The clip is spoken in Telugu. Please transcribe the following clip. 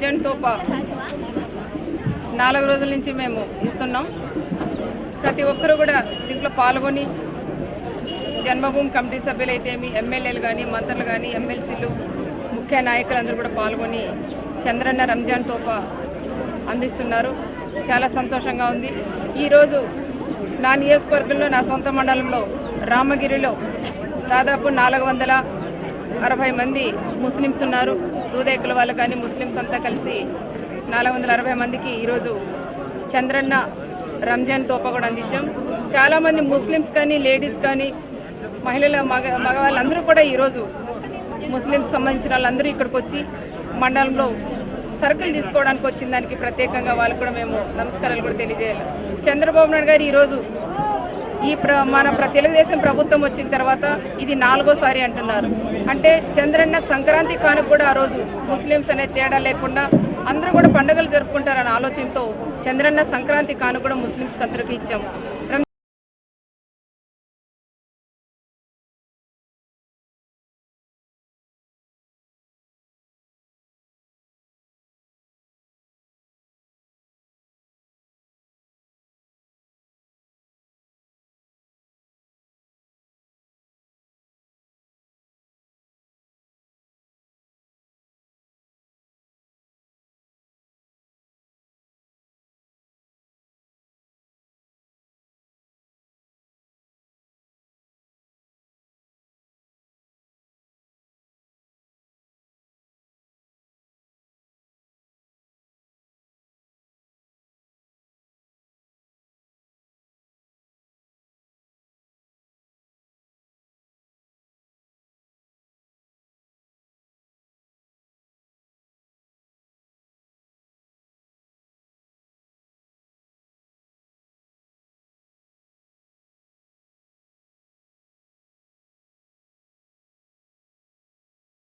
రంజాన్ తోపా 4 రోజుల నుంచి మేము ఇస్తున్నాం. ప్రతి ఒక్కరూ కూడా దీంట్లో పాల్గొని జన్మభూమి కమిటీ సభ్యులైతేమి, ఎమ్మెల్యేలు కానీ, మంత్రులు కానీ, ఎమ్మెల్సీలు, ముఖ్య నాయకులందరూ కూడా పాల్గొని చంద్రన్న రంజాన్ తోపా అందిస్తున్నారు. చాలా సంతోషంగా ఉంది. ఈరోజు నా నియోజకవర్గంలో, నా సొంత మండలంలో రామగిరిలో దాదాపు 460 మంది ముస్లిమ్స్ ఉన్నారు. దూదేకుల వాళ్ళు కానీ ముస్లిమ్స్ అంతా కలిసి 460 మందికి ఈరోజు చంద్రన్న రంజాన్ తోపా కూడా అందించాం. చాలామంది ముస్లిమ్స్ కానీ, లేడీస్ కానీ, మగవాళ్ళందరూ కూడా ఈరోజు ముస్లిమ్స్ సంబంధించిన వాళ్ళందరూ ఇక్కడికి వచ్చి మండలంలో సరుకులు తీసుకోవడానికి వచ్చిన దానికి ప్రత్యేకంగా వాళ్ళకు కూడా మేము నమస్కారాలు కూడా తెలియజేయాలి. చంద్రబాబు నాయుడు గారు ఈరోజు మన తెలుగుదేశం ప్రభుత్వం వచ్చిన తర్వాత ఇది 4వ సారి అంటున్నారు. అంటే చంద్రన్న సంక్రాంతి కానుక కూడా ఆ రోజు ముస్లిమ్స్ అనే తేడా లేకుండా అందరూ కూడా పండుగలు జరుపుకుంటారనే ఆలోచనతో చంద్రన్న సంక్రాంతి కానుక కూడా ముస్లిమ్స్కి అందరికీ ఇచ్చాము.